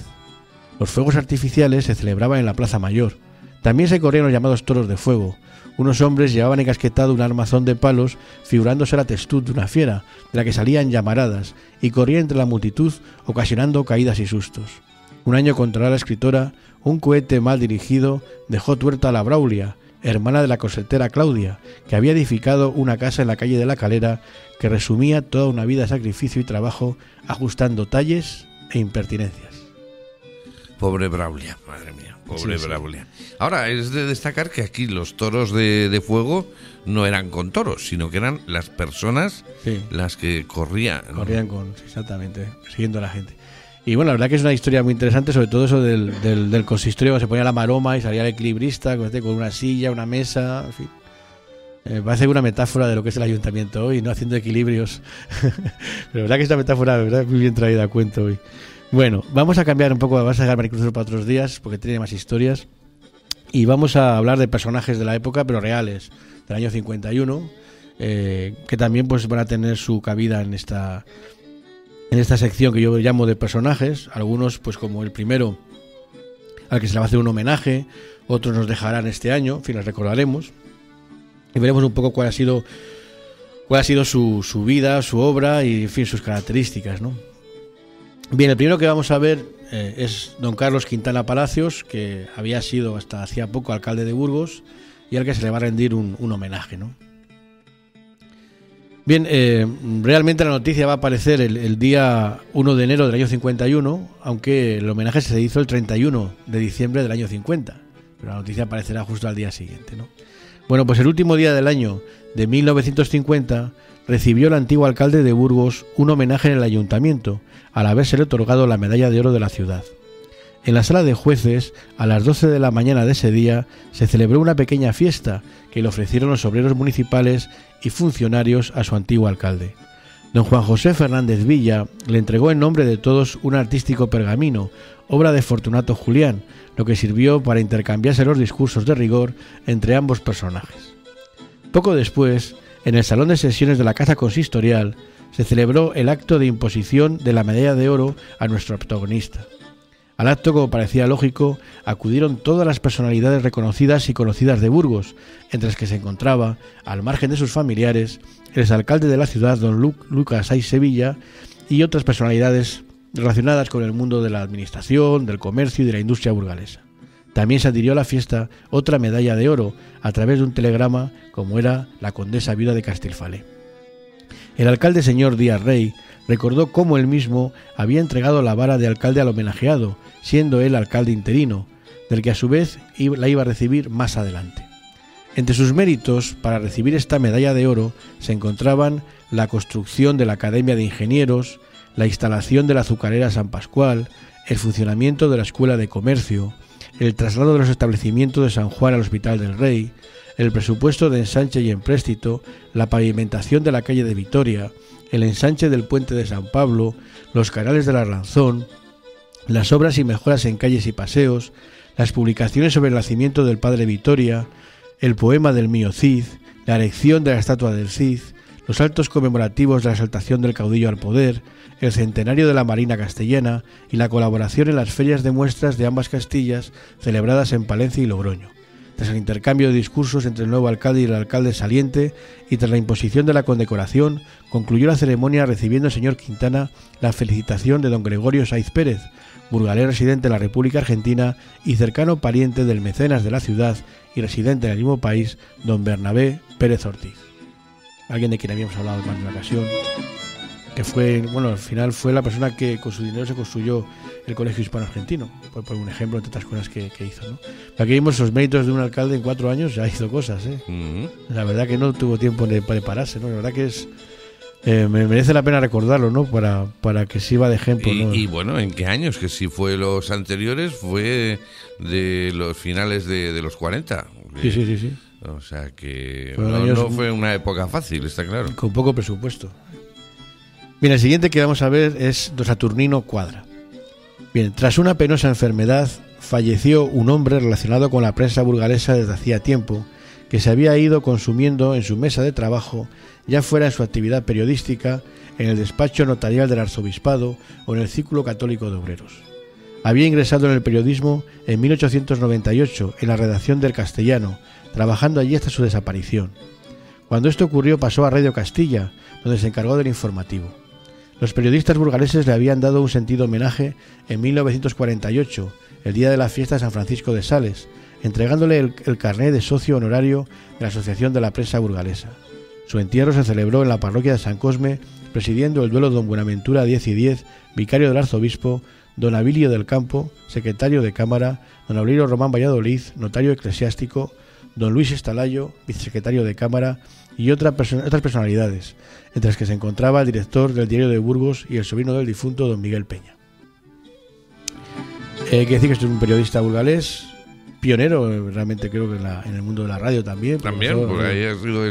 Los fuegos artificiales se celebraban en la Plaza Mayor. También se corrían los llamados toros de fuego. Unos hombres llevaban encasquetado un armazón de palos, figurándose la testuz de una fiera, de la que salían llamaradas, y corrían entre la multitud, ocasionando caídas y sustos. Un año, contra la escritora, un cohete mal dirigido dejó tuerta a la Braulia, hermana de la corsetera Claudia, que había edificado una casa en la calle de la Calera que resumía toda una vida de sacrificio y trabajo, ajustando talles e impertinencias. Pobre Braulia, madre mía, pobre Sí. Braulia. Ahora, es de destacar que aquí los toros de fuego no eran con toros, sino que eran las personas las que corrían. Corrían exactamente, siguiendo a la gente. Y bueno, la verdad que es una historia muy interesante, sobre todo eso del consistorio, cuando se ponía la maroma y salía el equilibrista con una silla, una mesa, en fin. Parece una metáfora de lo que es el ayuntamiento hoy, ¿no? Haciendo equilibrios. Pero la verdad que esta metáfora, la verdad, muy bien traída a cuento hoy. Bueno, vamos a cambiar un poco, vamos a dejar Maricruz para otros días, porque tiene más historias. Y vamos a hablar de personajes de la época, pero reales, del año 51, que también pues van a tener su cabida en esta sección que yo llamo de personajes. Algunos, pues como el primero, al que se le va a hacer un homenaje, otros nos dejarán este año, en fin, los recordaremos. Y veremos un poco cuál ha sido su vida, su obra y, en fin, sus características, ¿no? Bien, el primero que vamos a ver es don Carlos Quintana Palacios, que había sido hasta hacía poco alcalde de Burgos y al que se le va a rendir un homenaje, ¿no? Bien, realmente la noticia va a aparecer el día 1 de enero del año 51, aunque el homenaje se hizo el 31 de diciembre del año 50, pero la noticia aparecerá justo al día siguiente, ¿no? Bueno, pues el último día del año de 1950 recibió el antiguo alcalde de Burgos un homenaje en el ayuntamiento, al habérsele otorgado la medalla de oro de la ciudad. En la sala de jueces, a las 12 de la mañana de ese día, se celebró una pequeña fiesta que le ofrecieron los obreros municipales y funcionarios a su antiguo alcalde. Don Juan José Fernández Villa le entregó en nombre de todos un artístico pergamino, obra de Fortunato Julián, lo que sirvió para intercambiarse los discursos de rigor entre ambos personajes. Poco después, en el salón de sesiones de la Casa Consistorial, se celebró el acto de imposición de la medalla de oro a nuestro protagonista. Al acto, como parecía lógico, acudieron todas las personalidades reconocidas y conocidas de Burgos, entre las que se encontraba, al margen de sus familiares, el exalcalde de la ciudad, don Lucas Saiz Sevilla, y otras personalidades relacionadas con el mundo de la administración, del comercio y de la industria burgalesa. También se adhirió a la fiesta otra medalla de oro a través de un telegrama, como era la condesa viuda de Castilfalé. El alcalde señor Díaz Rey recordó cómo él mismo había entregado la vara de alcalde al homenajeado, siendo él alcalde interino, del que a su vez la iba a recibir más adelante. Entre sus méritos para recibir esta medalla de oro se encontraban la construcción de la Academia de Ingenieros, la instalación de la azucarera San Pascual, el funcionamiento de la Escuela de Comercio, el traslado de los establecimientos de San Juan al Hospital del Rey, el presupuesto de ensanche y empréstito, la pavimentación de la calle de Vitoria, el ensanche del puente de San Pablo, los canales de la Ranzón, las obras y mejoras en calles y paseos, las publicaciones sobre el nacimiento del padre Vitoria, el poema del mío Cid, la erección de la estatua del Cid, los actos conmemorativos de la exaltación del caudillo al poder, el centenario de la Marina Castellana y la colaboración en las ferias de muestras de ambas Castillas celebradas en Palencia y Logroño. Tras el intercambio de discursos entre el nuevo alcalde y el alcalde saliente y tras la imposición de la condecoración, concluyó la ceremonia recibiendo el señor Quintana la felicitación de don Gregorio Saiz Pérez, burgalés residente de la República Argentina y cercano pariente del mecenas de la ciudad y residente en el mismo país, don Bernabé Pérez Ortiz. Alguien de quien habíamos hablado en más de una ocasión, que fue, bueno, al final fue la persona que con su dinero se construyó el Colegio Hispano-Argentino, por un ejemplo entre otras cosas que hizo, ¿no? Aquí vimos los méritos de un alcalde en 4 años, ya hizo cosas, ¿eh? Uh-huh. La verdad que no tuvo tiempo de prepararse, ¿no? La verdad que es me merece la pena recordarlo, ¿no? Para que sirva de ejemplo, ¿no? Y bueno, ¿en qué años? Que si fue los anteriores, fue de los finales de los 40. Sí. O sea que no fue una época fácil, está claro. Con poco presupuesto. Bien, el siguiente que vamos a ver es don Saturnino Cuadra. Bien, tras una penosa enfermedad, falleció un hombre relacionado con la prensa burgalesa desde hacía tiempo, que se había ido consumiendo en su mesa de trabajo, ya fuera en su actividad periodística, en el despacho notarial del arzobispado o en el Círculo Católico de Obreros. Había ingresado en el periodismo en 1898 en la redacción del Castellano, trabajando allí hasta su desaparición. Cuando esto ocurrió pasó a Radio Castilla, donde se encargó del informativo. Los periodistas burgaleses le habían dado un sentido homenaje en 1948, el día de la fiesta de San Francisco de Sales, entregándole el carné de socio honorario de la Asociación de la Prensa Burgalesa. Su entierro se celebró en la parroquia de San Cosme, presidiendo el duelo don Buenaventura 10 y 10, vicario del arzobispo, don Abilio del Campo, secretario de Cámara, don Aurelio Román Valladolid, notario eclesiástico, don Luis Estalayo, vicesecretario de Cámara, y otras personalidades, entre las que se encontraba el director del Diario de Burgos y el sobrino del difunto don Miguel Peña. Hay que decir que este es un periodista burgalés, pionero, realmente creo que en el mundo de la radio también. También, porque ahí ha sido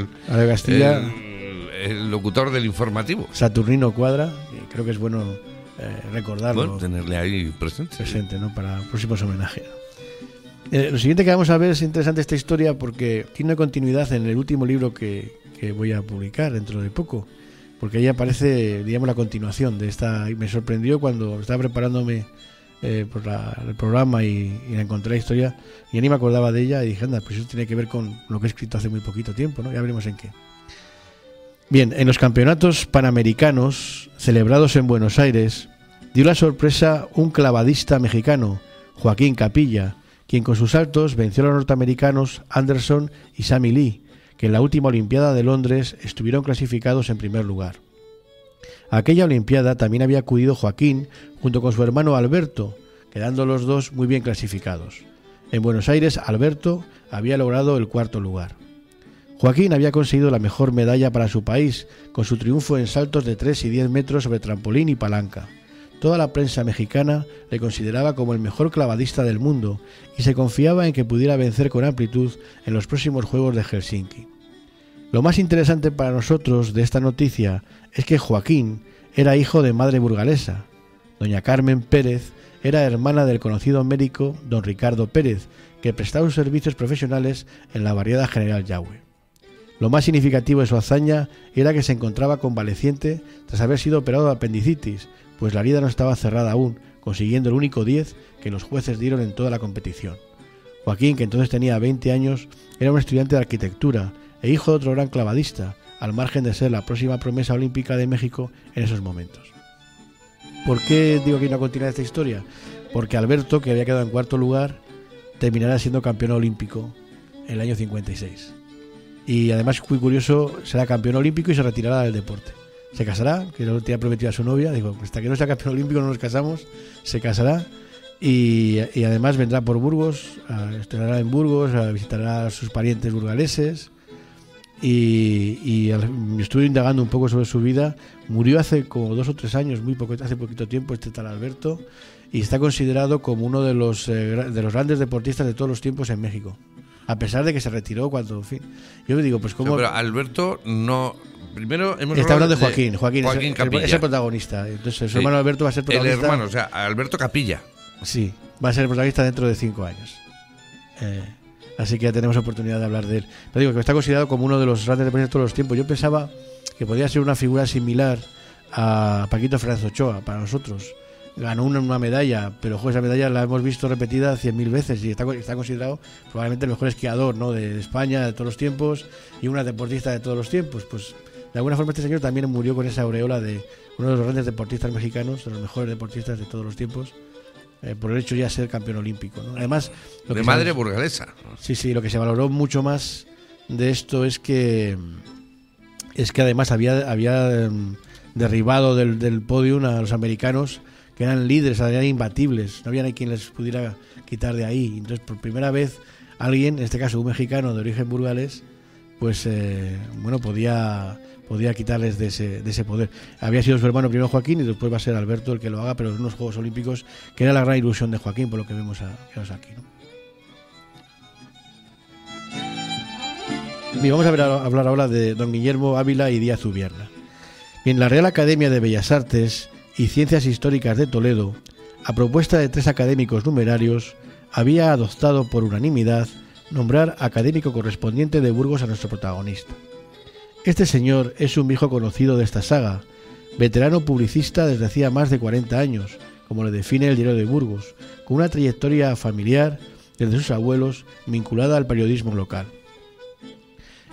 el locutor del informativo. Saturnino Cuadra, creo que es bueno recordarlo. Bueno, tenerle ahí presente, ¿no? Para próximos homenajes. Lo siguiente que vamos a ver es interesante esta historia porque tiene una continuidad en el último libro que voy a publicar dentro de poco, porque ahí aparece, digamos, la continuación de esta. Y me sorprendió cuando estaba preparándome por el programa y la encontré la historia y ya ni me acordaba de ella y dije, anda, pues eso tiene que ver con lo que he escrito hace muy poquito tiempo, ¿no? Ya veremos en qué. Bien, en los campeonatos panamericanos celebrados en Buenos Aires, dio la sorpresa un clavadista mexicano, Joaquín Capilla, quien con sus saltos venció a los norteamericanos Anderson y Sammy Lee, que en la última Olimpiada de Londres estuvieron clasificados en primer lugar. A aquella Olimpiada también había acudido Joaquín junto con su hermano Alberto, quedando los dos muy bien clasificados. En Buenos Aires, Alberto había logrado el 4º lugar. Joaquín había conseguido la mejor medalla para su país, con su triunfo en saltos de 3 y 10 metros sobre trampolín y palanca. Toda la prensa mexicana le consideraba como el mejor clavadista del mundo y se confiaba en que pudiera vencer con amplitud en los próximos Juegos de Helsinki. Lo más interesante para nosotros de esta noticia es que Joaquín era hijo de madre burgalesa. Doña Carmen Pérez era hermana del conocido médico don Ricardo Pérez, que prestaba sus servicios profesionales en la barriada General Yagüe. Lo más significativo de su hazaña era que se encontraba convaleciente tras haber sido operado de apendicitis, pues la herida no estaba cerrada aún, consiguiendo el único 10 que los jueces dieron en toda la competición. Joaquín, que entonces tenía 20 años, era un estudiante de arquitectura e hijo de otro gran clavadista, al margen de ser la próxima promesa olímpica de México en esos momentos. ¿Por qué digo que no continúa esta historia? Porque Alberto, que había quedado en 4º lugar, terminará siendo campeón olímpico en el año 56. Y además, muy curioso, será campeón olímpico y se retirará del deporte. Se casará, que lo tenía prometido a su novia, digo, hasta que no sea campeón olímpico no nos casamos, se casará y además vendrá por Burgos, estará en Burgos, visitará a sus parientes burgaleses y estuve indagando un poco sobre su vida. Murió hace como 2 o 3 años, hace poquito tiempo, este tal Alberto, y está considerado como uno de los grandes deportistas de todos los tiempos en México. A pesar de que se retiró cuando, en fin. Yo me digo, pues cómo... Pero Alberto no... Primero hemos está hablando de Joaquín. Joaquín Capilla. Es el protagonista. Entonces, su hermano Alberto va a ser protagonista. El hermano, o sea, Alberto Capilla. Sí, va a ser el protagonista dentro de 5 años. Así que ya tenemos oportunidad de hablar de él. Pero digo que está considerado como uno de los grandes deportistas de todos los tiempos. Yo pensaba que podía ser una figura similar a Paquito Fernández Ochoa para nosotros. Ganó una medalla, pero esa medalla la hemos visto repetida 100.000 veces y está considerado probablemente el mejor esquiador, ¿no?, de España de todos los tiempos y una deportista de todos los tiempos. Pues de alguna forma este señor también murió con esa aureola de uno de los grandes deportistas mexicanos, de los mejores deportistas de todos los tiempos, por el hecho ya de ser campeón olímpico, ¿no? Además, de madre burgalesa. Sí, lo que se valoró mucho más de esto es que además había derribado del podio a los americanos, que eran líderes, eran imbatibles, no había nadie quien les pudiera quitar de ahí. Entonces, por primera vez, alguien, en este caso un mexicano de origen burgalés, pues podía quitarles de ese poder. Había sido su hermano primero Joaquín y después va a ser Alberto el que lo haga, pero en unos Juegos Olímpicos, que era la gran ilusión de Joaquín, por lo que vemos aquí, ¿no? Bien, vamos a hablar ahora de don Guillermo Ávila y Díaz Ubierna. Bien, la Real Academia de Bellas Artes y Ciencias Históricas de Toledo, a propuesta de 3 académicos numerarios, había adoptado por unanimidad nombrar académico correspondiente de Burgos a nuestro protagonista. Este señor es un viejo conocido de esta saga, veterano publicista desde hacía más de 40 años, como le define el Diario de Burgos, con una trayectoria familiar desde sus abuelos vinculada al periodismo local.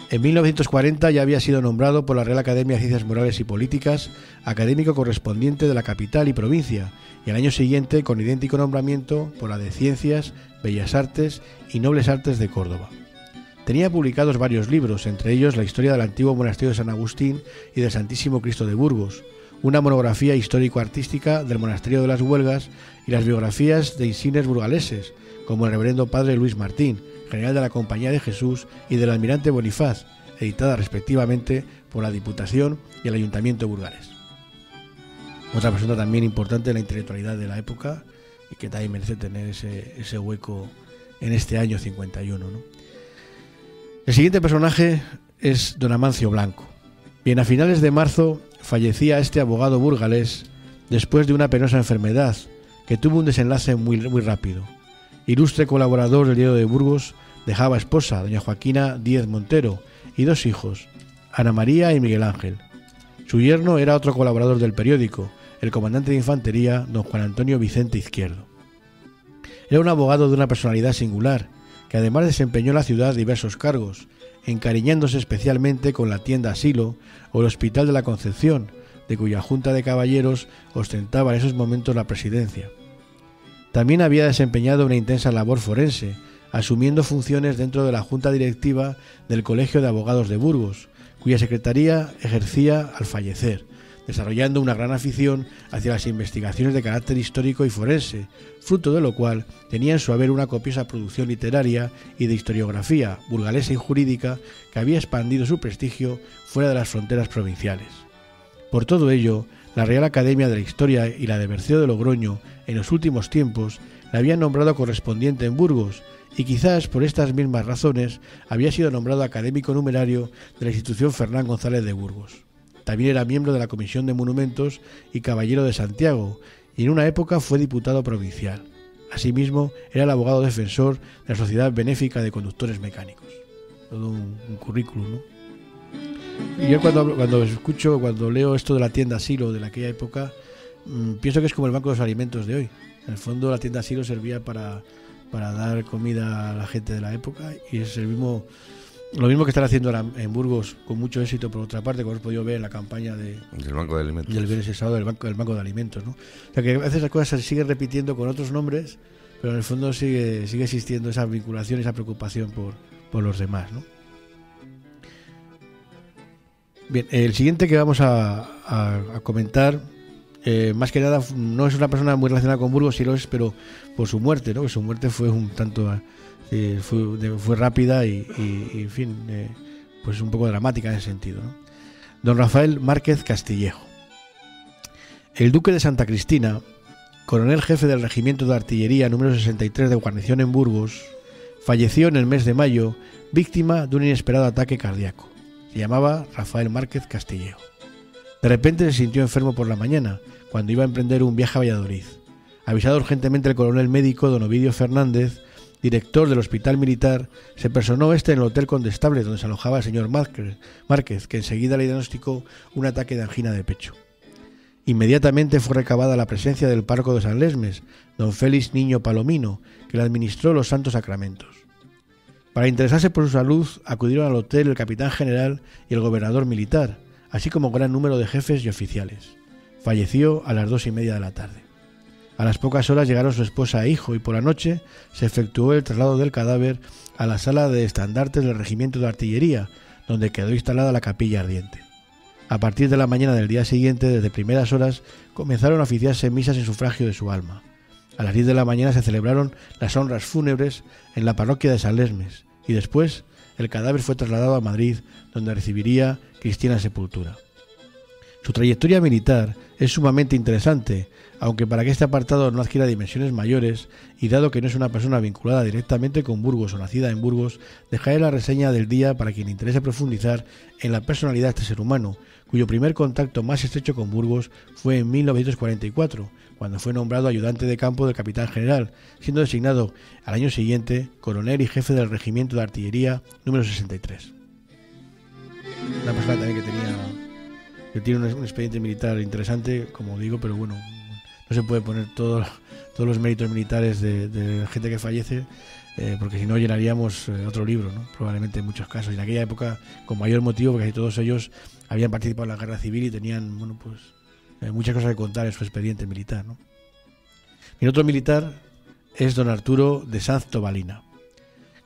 En 1940 ya había sido nombrado por la Real Academia de Ciencias Morales y Políticas académico correspondiente de la capital y provincia, y al año siguiente con idéntico nombramiento por la de Ciencias, Bellas Artes y Nobles Artes de Córdoba. Tenía publicados varios libros, entre ellos la historia del antiguo monasterio de San Agustín y del Santísimo Cristo de Burgos, una monografía histórico-artística del monasterio de las Huelgas y las biografías de insignes burgaleses, como el reverendo padre Luis Martín, general de la Compañía de Jesús, y del almirante Bonifaz, editada respectivamente por la Diputación y el Ayuntamiento de Burgales. Otra persona también importante en la intelectualidad de la época y que también merece tener ese hueco en este año 51, ¿no? El siguiente personaje es don Amancio Blanco. Bien, a finales de marzo fallecía este abogado burgalés después de una penosa enfermedad que tuvo un desenlace muy rápido. Ilustre colaborador del Diario de Burgos, dejaba esposa, doña Joaquina Díez Montero, y 2 hijos, Ana María y Miguel Ángel. Su yerno era otro colaborador del periódico, el comandante de infantería, don Juan Antonio Vicente Izquierdo. Era un abogado de una personalidad singular, que además desempeñó en la ciudad diversos cargos, encariñándose especialmente con la tienda Asilo o el Hospital de la Concepción, de cuya junta de caballeros ostentaba en esos momentos la presidencia. También había desempeñado una intensa labor forense, asumiendo funciones dentro de la junta directiva del Colegio de Abogados de Burgos, cuya secretaría ejercía al fallecer, desarrollando una gran afición hacia las investigaciones de carácter histórico y forense, fruto de lo cual tenía en su haber una copiosa producción literaria y de historiografía burgalesa y jurídica que había expandido su prestigio fuera de las fronteras provinciales. Por todo ello, la Real Academia de la Historia y la de Berceo de Logroño, en los últimos tiempos, la habían nombrado correspondiente en Burgos, y quizás por estas mismas razones había sido nombrado académico numerario de la institución Fernán González de Burgos. También era miembro de la Comisión de Monumentos y caballero de Santiago, y en una época fue diputado provincial. Asimismo, era el abogado defensor de la Sociedad Benéfica de Conductores Mecánicos. Todo un currículum, ¿no? Y yo cuando leo esto de la tienda Asilo de aquella época, pienso que es como el Banco de los Alimentos de hoy. En el fondo, la tienda Asilo servía para dar comida a la gente de la época, y es lo mismo que están haciendo ahora en Burgos con mucho éxito, por otra parte, como hemos podido ver en la campaña del Banco de Alimentos, del viernes sábado del Banco de Alimentos, ¿no? O sea que a veces las cosas se siguen repitiendo con otros nombres, pero en el fondo sigue existiendo esa vinculación, esa preocupación por los demás, ¿no? Bien, el siguiente que vamos a comentar, más que nada no es una persona muy relacionada con Burgos, sí lo es, pero por su muerte, ¿no? Que su muerte fue un tanto fue rápida y en fin, pues un poco dramática en ese sentido, ¿no? Don Rafael Márquez Castillejo. El duque de Santa Cristina, coronel jefe del regimiento de artillería número 63 de guarnición en Burgos, falleció en el mes de mayo, víctima de un inesperado ataque cardíaco. Se llamaba Rafael Márquez Castillejo. De repente se sintió enfermo por la mañana, cuando iba a emprender un viaje a Valladolid. Avisado urgentemente el coronel médico don Ovidio Fernández, director del Hospital Militar, se personó en el Hotel Condestable donde se alojaba el señor Márquez, que enseguida le diagnosticó un ataque de angina de pecho. Inmediatamente fue recabada la presencia del párroco de San Lesmes, don Félix Niño Palomino, que le administró los santos sacramentos. Para interesarse por su salud, acudieron al hotel el capitán general y el gobernador militar, así como un gran número de jefes y oficiales. Falleció a las 2:30 de la tarde. A las pocas horas llegaron su esposa e hijo, y por la noche se efectuó el traslado del cadáver a la sala de estandartes del regimiento de artillería, donde quedó instalada la capilla ardiente. A partir de la mañana del día siguiente, desde primeras horas, comenzaron a oficiarse misas en sufragio de su alma. A las 10 de la mañana se celebraron las honras fúnebres en la parroquia de San Lesmes, y después el cadáver fue trasladado a Madrid, donde recibiría cristiana sepultura. Su trayectoria militar es sumamente interesante, aunque para que este apartado no adquiera dimensiones mayores, y dado que no es una persona vinculada directamente con Burgos o nacida en Burgos, dejaré la reseña del día para quien le interese profundizar en la personalidad de este ser humano, cuyo primer contacto más estrecho con Burgos fue en 1944, cuando fue nombrado ayudante de campo del capitán general, siendo designado al año siguiente coronel y jefe del regimiento de artillería número 63. Una persona también que tiene un expediente militar interesante, como digo, pero bueno, no se puede poner todos los méritos militares de gente que fallece, porque si no llenaríamos otro libro, ¿no? Probablemente en muchos casos. Y en aquella época, con mayor motivo, porque casi todos ellos habían participado en la guerra civil y tenían, muchas cosas que contar en su expediente militar, ¿no? Mi otro militar es don Arturo de Sanz Tobalina,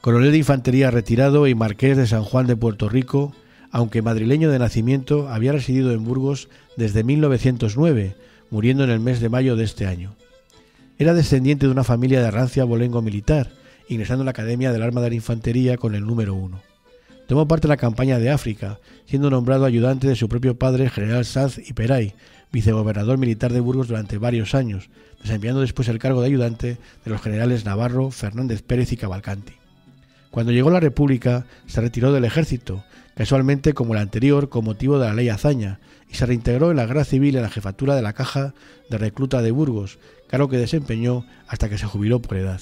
coronel de infantería retirado y marqués de San Juan de Puerto Rico, aunque madrileño de nacimiento, había residido en Burgos desde 1909, muriendo en el mes de mayo de este año. Era descendiente de una familia de rancia abolengo militar, ingresando en la Academia del Arma de la Infantería con el número 1. Tomó parte en la campaña de África, siendo nombrado ayudante de su propio padre, el general Sanz y Peray, vicegobernador militar de Burgos durante varios años, desempeñando después el cargo de ayudante de los generales Navarro, Fernández Pérez y Cavalcanti. Cuando llegó la República, se retiró del ejército, casualmente como el anterior, con motivo de la ley Azaña, y se reintegró en la guerra civil en la jefatura de la Caja de Recluta de Burgos, cargo que desempeñó hasta que se jubiló por edad.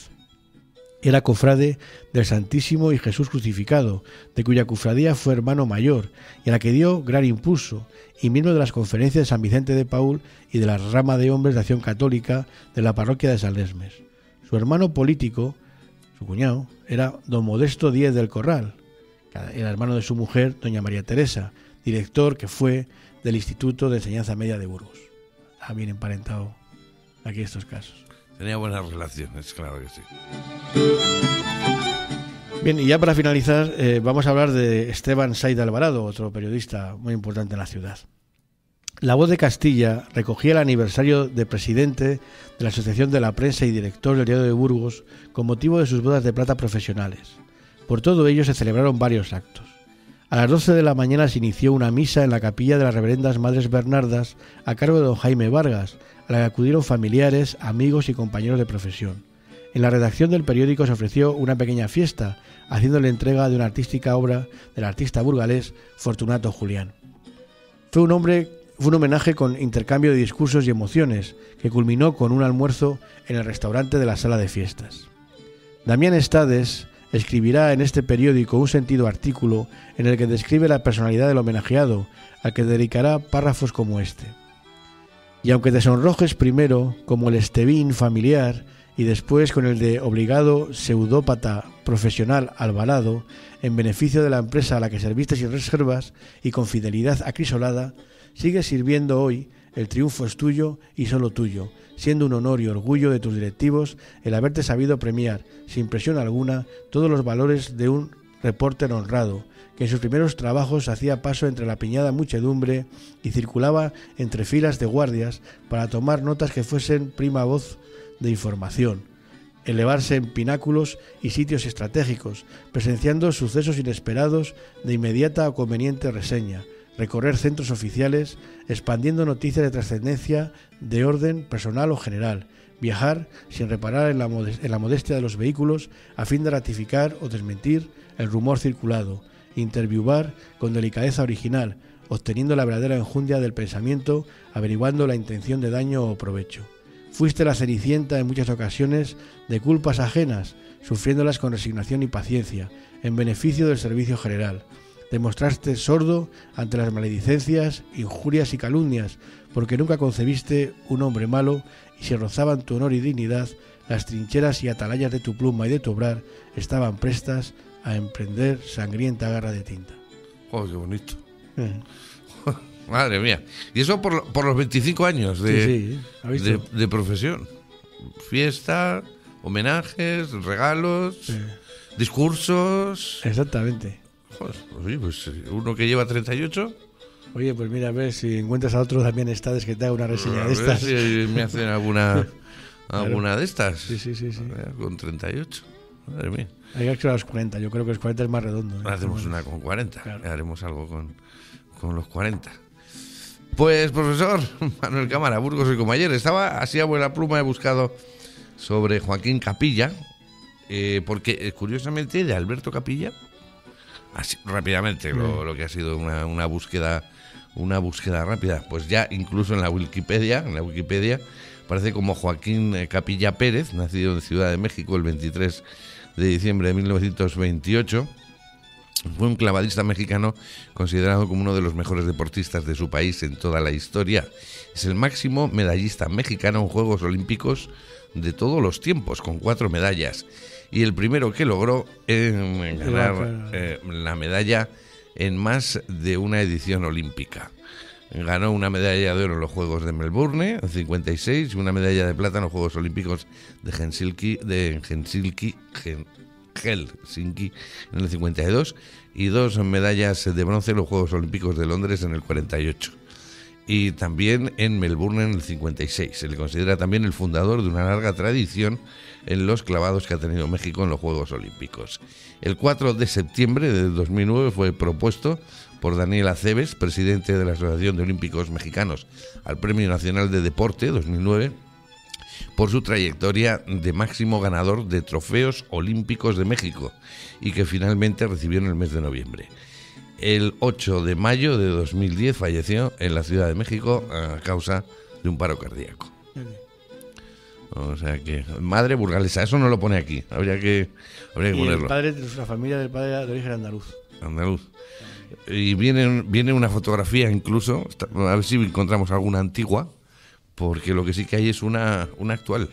Era cofrade del Santísimo y Jesús Crucificado, de cuya cofradía fue hermano mayor, y a la que dio gran impulso, y miembro de las conferencias de San Vicente de Paúl y de la rama de hombres de Acción Católica de la parroquia de San Lesmes. Su hermano político, su cuñado, era don Modesto Díez del Corral, era hermano de su mujer, doña María Teresa, director que fue del Instituto de Enseñanza Media de Burgos. Está bien emparentado aquí estos casos. Tenía buenas relaciones, claro que sí. Bien, y ya para finalizar, vamos a hablar de Esteban Said Alvarado, otro periodista muy importante en la ciudad. La Voz de Castilla recogía el aniversario de presidente de la Asociación de la Prensa y director del Diario de Burgos con motivo de sus bodas de plata profesionales. Por todo ello se celebraron varios actos. A las 12 de la mañana se inició una misa en la capilla de las Reverendas Madres Bernardas a cargo de don Jaime Vargas, a la que acudieron familiares, amigos y compañeros de profesión. En la redacción del periódico se ofreció una pequeña fiesta, haciéndole entrega de una artística obra del artista burgalés Fortunato Julián. Fue un homenaje con intercambio de discursos y emociones, que culminó con un almuerzo en el restaurante de la sala de fiestas. Damián Estades escribirá en este periódico un sentido artículo en el que describe la personalidad del homenajeado, al que dedicará párrafos como este. Y aunque te sonrojes primero, como el estevín familiar, y después con el de obligado pseudópata profesional Alvarado, en beneficio de la empresa a la que serviste sin reservas y con fidelidad acrisolada, sigues sirviendo hoy, el triunfo es tuyo y solo tuyo, siendo un honor y orgullo de tus directivos el haberte sabido premiar, sin presión alguna, todos los valores de un repórter honrado, que en sus primeros trabajos hacía paso entre la apiñada muchedumbre y circulaba entre filas de guardias para tomar notas que fuesen prima voz de información, elevarse en pináculos y sitios estratégicos, presenciando sucesos inesperados de inmediata o conveniente reseña, recorrer centros oficiales, expandiendo noticias de trascendencia de orden personal o general, viajar sin reparar en la modestia de los vehículos a fin de ratificar o desmentir el rumor circulado, interviewar con delicadeza original, obteniendo la verdadera enjundia del pensamiento, averiguando la intención de daño o provecho. Fuiste la cenicienta en muchas ocasiones de culpas ajenas, sufriéndolas con resignación y paciencia, en beneficio del servicio general. Demostraste sordo ante las maledicencias, injurias y calumnias, porque nunca concebiste un hombre malo, y si rozaban tu honor y dignidad, las trincheras y atalayas de tu pluma y de tu obrar estaban prestas a emprender sangrienta garra de tinta. ¡Oh, qué bonito! Madre mía. Y eso por los 25 años de profesión. Fiesta, homenajes, regalos, discursos. Exactamente. Joder, pues uno que lleva 38. Oye, pues mira, a ver si encuentras a otro también Estades que te haga una reseña de estas. Si me hacen alguna de estas. Sí. Con 38. Madre mía. Hay que hacer a los 40. Yo creo que los 40 es más redondo. Hacemos una con 40. Claro. Haremos algo con los 40. Pues, profesor Manuel Cámara, Burgos y como ayer. Estaba así a buena pluma, he buscado sobre Joaquín Capilla, porque curiosamente de Alberto Capilla, así rápidamente, lo que ha sido una búsqueda rápida, pues ya incluso en la Wikipedia aparece como Joaquín Capilla Pérez, nacido en Ciudad de México el 23 de diciembre de 1928. Fue un clavadista mexicano considerado como uno de los mejores deportistas de su país en toda la historia. Es el máximo medallista mexicano en Juegos Olímpicos de todos los tiempos, con 4 medallas. Y el primero que logró ganar la medalla en más de una edición olímpica. Ganó una medalla de oro en los Juegos de Melbourne en 56 y una medalla de plata en los Juegos Olímpicos de Helsinki en el 52 y 2 medallas de bronce en los Juegos Olímpicos de Londres en el 48 y también en Melbourne en el 56. Se le considera también el fundador de una larga tradición en los clavados que ha tenido México en los Juegos Olímpicos. El 4 de septiembre de 2009 fue propuesto por Daniel Aceves, presidente de la Asociación de Olímpicos Mexicanos, al Premio Nacional de Deporte 2009 por su trayectoria de máximo ganador de trofeos olímpicos de México y que finalmente recibió en el mes de noviembre. El 8 de mayo de 2010 falleció en la Ciudad de México a causa de un paro cardíaco. O sea que, madre burgalesa, eso no lo pone aquí, habría que ponerlo. El padre, la familia del padre de origen andaluz. Y viene una fotografía incluso, a ver si encontramos alguna antigua, porque lo que sí que hay es una actual.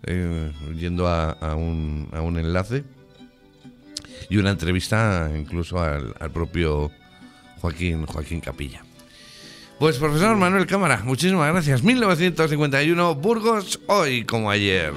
Yendo a un enlace y una entrevista incluso al propio Joaquín Capilla. Pues profesor Manuel Cámara, muchísimas gracias. 1951, Burgos, hoy como ayer.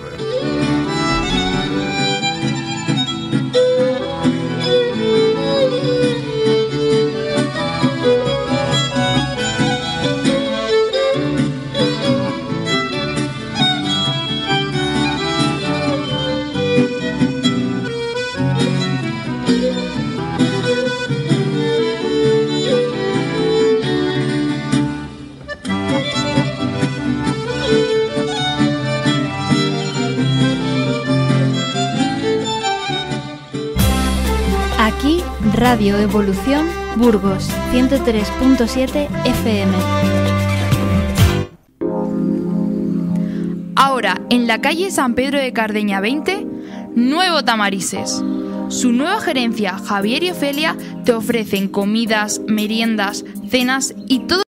Aquí, Radio Evolución, Burgos, 103.7 FM. Ahora, en la calle San Pedro de Cardeña 20, Nuevo Tamarises. Su nueva gerencia, Javier y Ofelia, te ofrecen comidas, meriendas, cenas y todo